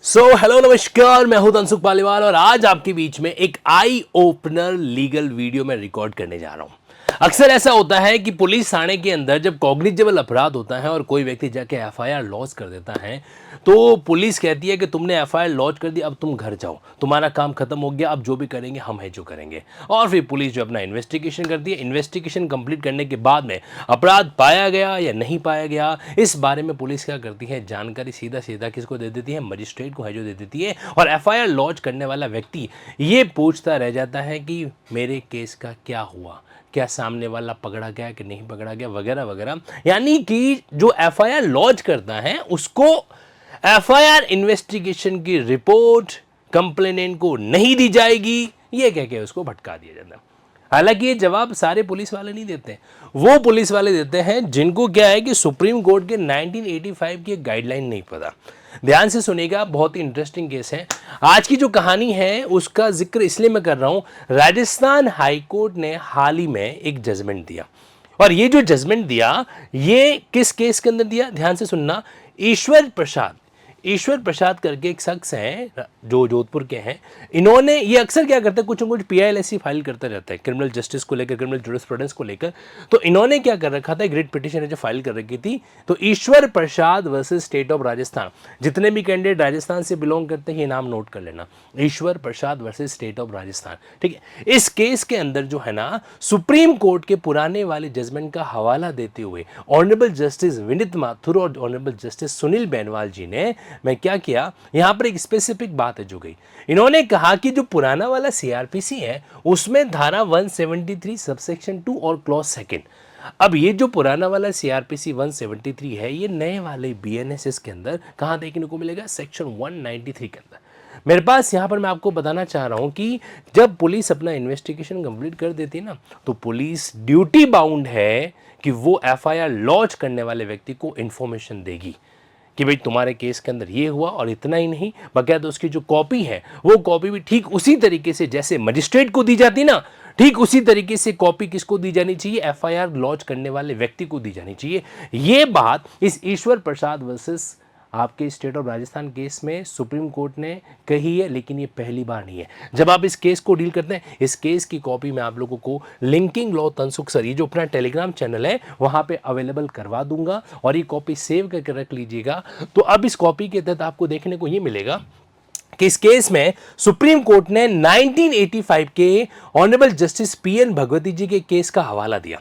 Hello नमस्कार, मैं हूं तनसुख पालीवाल और आज आपके बीच में एक आई ओपनर लीगल वीडियो में रिकॉर्ड करने जा रहा हूं। अक्सर ऐसा होता है कि पुलिस थाने के अंदर जब कॉग्निजेबल अपराध होता है और कोई व्यक्ति जाके एफआईआर लॉन्च कर देता है तो पुलिस कहती है कि तुमने एफआईआर लॉन्च कर दी, अब तुम घर जाओ, तुम्हारा काम खत्म हो गया, अब जो भी करेंगे हम है जो करेंगे। और फिर पुलिस जो अपना इन्वेस्टिगेशन करती है, इन्वेस्टिगेशन कंप्लीट करने के बाद में अपराध पाया गया या नहीं पाया गया, इस बारे में पुलिस क्या करती है, जानकारी सीधा सीधा किसको दे देती है, मजिस्ट्रेट को है जो दे देती है। और एफआईआर लॉन्च करने वाला व्यक्ति ये पूछता रह जाता है कि मेरे केस का क्या हुआ, क्या सामने वाला पकड़ा गया कि नहीं पकड़ा गया, वगैरह वगैरह। यानी कि जो एफआईआर लॉन्च करता है उसको एफआईआर इन्वेस्टिगेशन की रिपोर्ट कंप्लेनेंट को नहीं दी जाएगी, ये कह के उसको भटका दिया जाता है। हालांकि ये जवाब सारे पुलिस वाले नहीं देते, वो पुलिस वाले देते हैं जिनको क्या है कि सुप्रीम कोर्ट के 1985 की एक गाइडलाइन नहीं पता। ध्यान से सुनिएगा, बहुत ही इंटरेस्टिंग केस है। आज की जो कहानी है उसका जिक्र इसलिए मैं कर रहा हूं, राजस्थान हाई कोर्ट ने हाल ही में एक जजमेंट दिया और ये जो जजमेंट दिया ये किस केस के अंदर दिया, ध्यान से सुनना। ईश्वर प्रसाद करके एक शख्स हैं जो जोधपुर के हैं। इन्होंने, ये अक्सर क्या करते हैं, कुछ न कुछ पीआईएलएससी फाइल करते रहता है क्रिमिनल जस्टिस को लेकर, क्रिमिनल जुरिस्प्रूडेंस को लेकर। तो इन्होंने क्या कर रखा था, ग्रेट पिटीशन जो फाइल कर रखी थी। तो ईश्वर प्रसाद वर्सेस स्टेट ऑफ राजस्थान, जितने भी कैंडिडेट राजस्थान से बिलोंग करते हैं ये नाम नोट कर लेना, ईश्वर प्रसाद वर्सेस स्टेट ऑफ राजस्थान, ठीक है। इस केस के अंदर जो है ना, सुप्रीम कोर्ट के पुराने वाले जजमेंट का हवाला देते हुए ऑनरेबल जस्टिस विनीत माथुर और ऑनरेबल जस्टिस सुनील बेनवाल जी ने मैं क्या किया, यहां पर एक स्पेसिफिक बात है जो गई। इन्होंने कहा कि जो पुराना वाला सीआरपीसी है उसमें धारा 173 सबसेक्शन 2 और क्लॉज सेकंड, अब ये जो पुराना वाला सीआरपीसी 173 है ये नए वाले बीएनएसएस के अंदर कहां देखने को मिलेगा, सेक्शन 193 के अंदर। मेरे पास यहां पर मैं आपको बताना चाह रहा हूं कि जब पुलिस अपना इन्वेस्टिगेशन कंप्लीट कर देती है ना, तो पुलिस ड्यूटी बाउंड है कि वो एफआईआर लॉन्च करने वाले व्यक्ति को इंफॉर्मेशन देगी कि भाई तुम्हारे केस के अंदर ये हुआ। और इतना ही नहीं, बकायदा उसकी जो कॉपी है वो कॉपी भी ठीक उसी तरीके से जैसे मजिस्ट्रेट को दी जाती ना, ठीक उसी तरीके से कॉपी किसको दी जानी चाहिए, एफआईआर लॉन्च करने वाले व्यक्ति को दी जानी चाहिए। ये बात इस ईश्वर प्रसाद वर्सेस आपके स्टेट ऑफ राजस्थान केस में सुप्रीम कोर्ट ने कही है, लेकिन ये पहली बार नहीं है। जब आप इस केस को डील करते हैं, इस केस की कॉपी मैं आप लोगों को लिंकिंग लॉ तनसुख सर, ये जो अपना टेलीग्राम चैनल है वहां पे अवेलेबल करवा दूंगा और ये कॉपी सेव करके रख लीजिएगा। तो अब इस कॉपी के तहत आपको देखने को ये मिलेगा कि इस केस में सुप्रीम कोर्ट ने 1985 के ऑनरेबल जस्टिस पीएन भगवती जी के केस का हवाला दिया।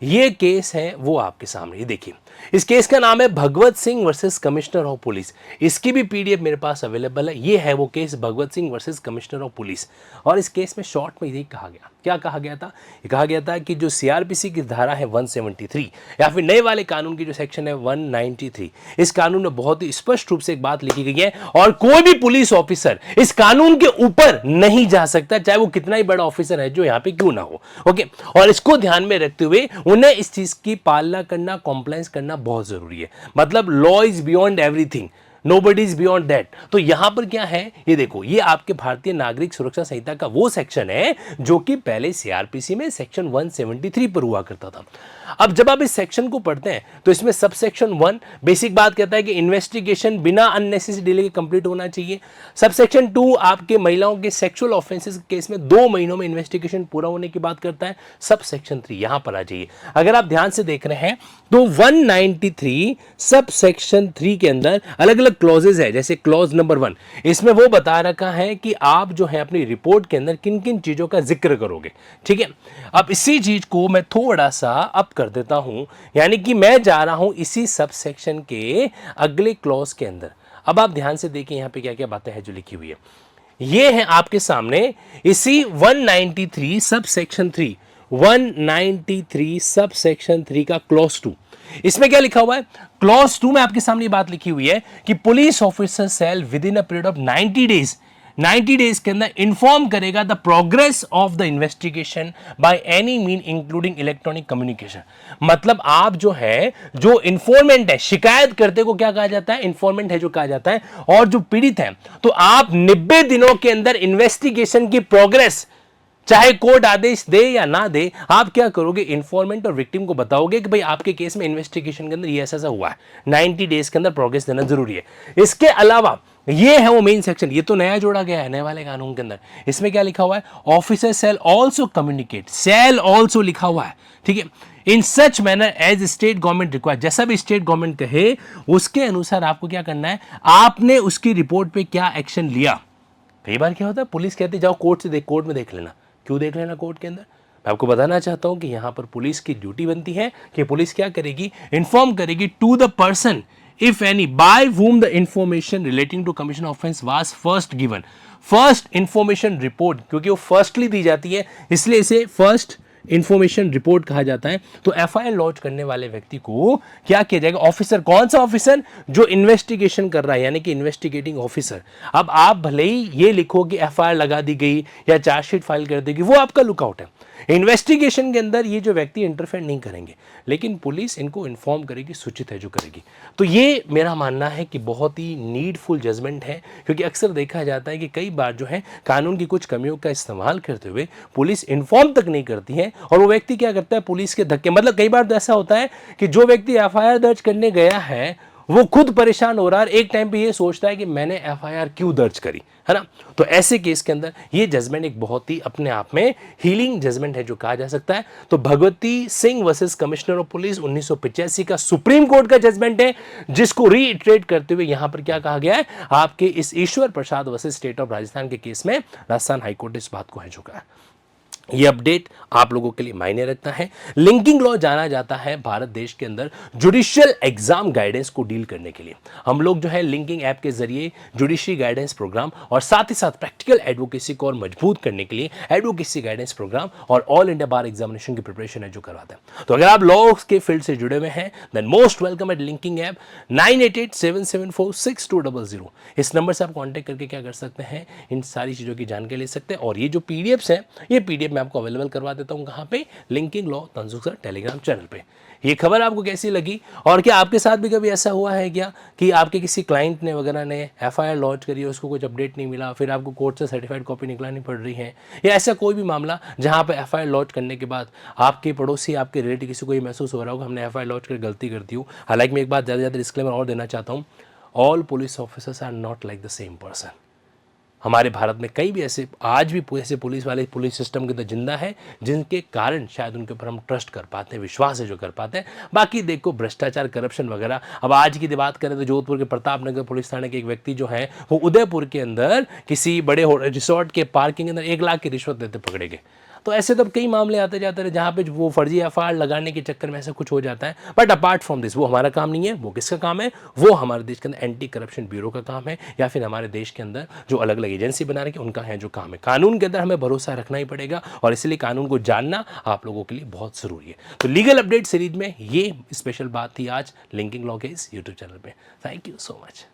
ये केस है वो आपके सामने, ये देखिए। इस केस का नाम है Bhagwat Singh versus commissioner of police. इसकी भी पीडीएफ मेरे पास अवेलेबल है। ये है वो case, Bhagwat Singh versus commissioner of police. और इस केस में शॉर्ट में यही कहा गया, क्या कहा गया था, ये कहा गया था कि जो सीआरपीसी की धारा है 173 या फिर नए वाले कानून की जो सेक्शन है 193, इस कानून में बहुत ही स्पष्ट रूप से एक बात लिखी गई है और कोई भी पुलिस ऑफिसर इस कानून के ऊपर नहीं जा सकता, चाहे वो कितना ही बड़ा ऑफिसर है जो यहाँ पे क्यों ना हो। ओके, और इसको ध्यान में रखते हुए उन्हें इस चीज की पालना करना, कॉम्प्लायंस करना बहुत जरूरी है। मतलब law is beyond everything, nobody is beyond that. तो यहां पर क्या है, ये देखो, ये आपके भारतीय नागरिक सुरक्षा संहिता का वो सेक्शन है जो कि पहले सीआरपीसी में सेक्शन 173 पर हुआ करता था। अब जब आप इस सेक्शन को पढ़ते हैं तो इसमें सब सेक्शन 1 बेसिक बात कहता है कि इन्वेस्टिगेशन बिना अननेसेसरी डिले के कंप्लीट होना चाहिए। सब सेक्शन 2 आपके महिलाओं के सेक्सुअल ऑफेंसेस केस में 2 महीनों में इन्वेस्टिगेशन पूरा होने की बात करता है। सब सेक्शन 3 यहां पर आ जाइए, अगर आप ध्यान से देख रहे हैं तो 193 सब सेक्शन 3 के अंदर अलग अलग क्लॉजेज है। जैसे क्लॉज नंबर 1, इसमें वो बता रखा है कि आप जो है अपनी रिपोर्ट के अंदर किन किन चीजों का जिक्र करोगे, ठीक है। अब इसी चीज को मैं थोड़ा सा अप कर देता हूं, यानी कि मैं जा रहा हूं इसी सब सेक्शन के अगले क्लॉज के अंदर। अब आप ध्यान से देखिए यहां पे क्या क्या बातें हैं जो लिखी हुई है। ये है आपके सामने इसी 193 सब सेक्शन 3, 193 सब सेक्शन 3 का क्लॉज 2। इसमें क्या लिखा हुआ है, क्लॉज 2 में आपके सामने बात लिखी हुई है कि police officer shall within a period of 90 days के अंदर इंफॉर्म करेगा the progress of the investigation by any mean including electronic communication. मतलब आप जो है, जो इंफॉर्मेंट है, शिकायत करते को क्या कहा जाता है, इंफॉर्मेंट है जो कहा जाता है, और जो पीड़ित है, तो आप 90 दिनों के अंदर इन्वेस्टिगेशन की प्रोग्रेस, चाहे कोर्ट आदेश दे या ना दे, आप क्या करोगे, इन्फॉर्मेंट और विक्टिम को बताओगे कि भाई आपके केस में इन्वेस्टिगेशन के अंदर ये ऐसा हुआ है, 90 डेज के अंदर प्रोग्रेस देना जरूरी है। इसके अलावा ये है वो मेन सेक्शन, ये तो नया जोड़ा गया है नए वाले कानून के अंदर। इसमें क्या लिखा हुआ है, officer shall also communicate, shall also लिखा हुआ है, ठीक है, in such manner as state government require, जैसा भी स्टेट गवर्नमेंट कहे उसके अनुसार आपको क्या करना है, आपने उसकी रिपोर्ट पे क्या एक्शन लिया। कई बार क्या होता है, पुलिस कहती जाओ कोर्ट से देख, कोर्ट में देख लेना। क्यों देख लेना कोर्ट के अंदर? मैं आपको बताना चाहता हूं कि यहां पर पुलिस की ड्यूटी बनती है कि पुलिस क्या करेगी, इन्फॉर्म करेगी to the person if any by whom the information relating to commission offense was first given। First information report, क्योंकि वो फर्स्टली दी जाती है इसलिए इसे फर्स्ट इंफॉर्मेशन रिपोर्ट कहा जाता है। तो एफआईआर लॉन्च करने वाले व्यक्ति को क्या किया जाएगा, ऑफिसर, कौन सा ऑफिसर, जो इन्वेस्टिगेशन कर रहा है, यानी कि इन्वेस्टिगेटिंग ऑफिसर। अब आप भले ही ये लिखो कि एफआईआर लगा दी गई या चार्जशीट फाइल कर देगी, वो आपका लुकआउट है। इन्वेस्टिगेशन के अंदर ये जो व्यक्ति इंटरफेयर नहीं करेंगे, लेकिन पुलिस इनको इन्फॉर्म करेगी, सूचित है जो करेगी। तो ये मेरा मानना है कि बहुत ही नीडफुल जजमेंट है, क्योंकि अक्सर देखा जाता है कि कई बार जो है कानून की कुछ कमियों का इस्तेमाल करते हुए पुलिस इन्फॉर्म तक नहीं करती है, और वो व्यक्ति क्या करता है, पुलिस के धक्के, मतलब कई बार तो ऐसा होता है कि जो व्यक्ति एफआईआर दर्ज करने गया है वो खुद परेशान हो रहा है, एक टाइम पे ये सोचता है कि मैंने एफआईआर क्यों दर्ज करी, है ना। तो ऐसे केस के अंदर ये जजमेंट एक बहुत ही अपने आप में हीलिंग जजमेंट है जो कहा जा सकता है। तो Bhagwati Singh versus commissioner of police 1985 का सुप्रीम कोर्ट का जजमेंट है, जिसको रीइटरेट करते हुए यहां पर क्या कहा गया है, आपके इस ईश्वर प्रसाद वर्सेस स्टेट ऑफ राजस्थान के केस में राजस्थान हाईकोर्ट इस बात को है जो कहा। ये अपडेट आप लोगों के लिए मायने रखता है। लिंकिंग लॉ जाना जाता है भारत देश के अंदर जुडिशियल एग्जाम गाइडेंस को डील करने के लिए। हम लोग जो है लिंकिंग ऐप के जरिए जुडिशरी गाइडेंस प्रोग्राम और साथ ही साथ प्रैक्टिकल एडवोकेसी को और मजबूत करने के लिए एडवोकेसी गाइडेंस प्रोग्राम और ऑल इंडिया बार एग्जामिनेशन की प्रिपरेशन है जो करवाते हैं। तो अगर आप लॉ के फील्ड से जुड़े हुए हैं then most welcome at linking app. 9887746200 इस नंबर से आप कॉन्टैक्ट करके क्या कर सकते हैं, इन सारी चीज़ों की जानकारी ले सकते हैं। और ये जो पीडीएफ्स हैं, ये पीडीएफ मैं आपको अवेलेबल करवा देता हूं कहां पे, linking law Tanjuk sir Telegram channel पे। ये खबर आपको कैसी लगी, और क्या आपके साथ भी कभी ऐसा हुआ है क्या कि आपके किसी क्लाइंट ने वगैरह ने एफआईआर लॉन्च करी, उसको कुछ अपडेट नहीं मिला, फिर आपको कोर्ट से सर्टिफाइड कॉपी निकलानी पड़ रही है, या ऐसा कोई भी मामला जहां पे एफआईआर लॉन्च करने के बाद आपके पड़ोसी, आपके रिलेटिव किसी को ये महसूस हो रहा होगा हमने एफआईआर लॉन्च कर गलती कर दी हो। हालांकि मैं एक बात ज़्यादा डिस्क्लेमर और देना चाहता हूँ, all police officers are not like the same person. हमारे भारत में कई भी ऐसे आज भी ऐसे पुलिस वाले पुलिस सिस्टम के अंदर जिंदा है जिनके कारण शायद उनके ऊपर हम ट्रस्ट कर पाते हैं, विश्वास है जो कर पाते हैं। बाकी देखो भ्रष्टाचार, करप्शन वगैरह, अब आज की बात करें तो जोधपुर के प्रतापनगर पुलिस थाने के एक व्यक्ति जो है वो उदयपुर के अंदर किसी बड़े रिसोर्ट के पार्किंग के अंदर 1 लाख की रिश्वत देते पकड़े गए। तो ऐसे तो कई मामले आते जाते रहे जहाँ पे वो फर्जी एफआईआर लगाने के चक्कर में ऐसा कुछ हो जाता है। बट अपार्ट फ्रॉम दिस वो हमारा काम नहीं है, वो किसका काम है, वो हमारे देश के अंदर एंटी करप्शन ब्यूरो का काम है, या फिर हमारे देश के अंदर जो अलग अलग एजेंसी बना रखी उनका है जो काम है। कानून के अंदर हमें भरोसा रखना ही पड़ेगा, और इसलिए कानून को जानना आप लोगों के लिए बहुत ज़रूरी है। तो लीगल अपडेट सीरीज में ये स्पेशल बात थी आज लिंकिंग लॉ के इस यूट्यूब चैनल पर। Thank you so much.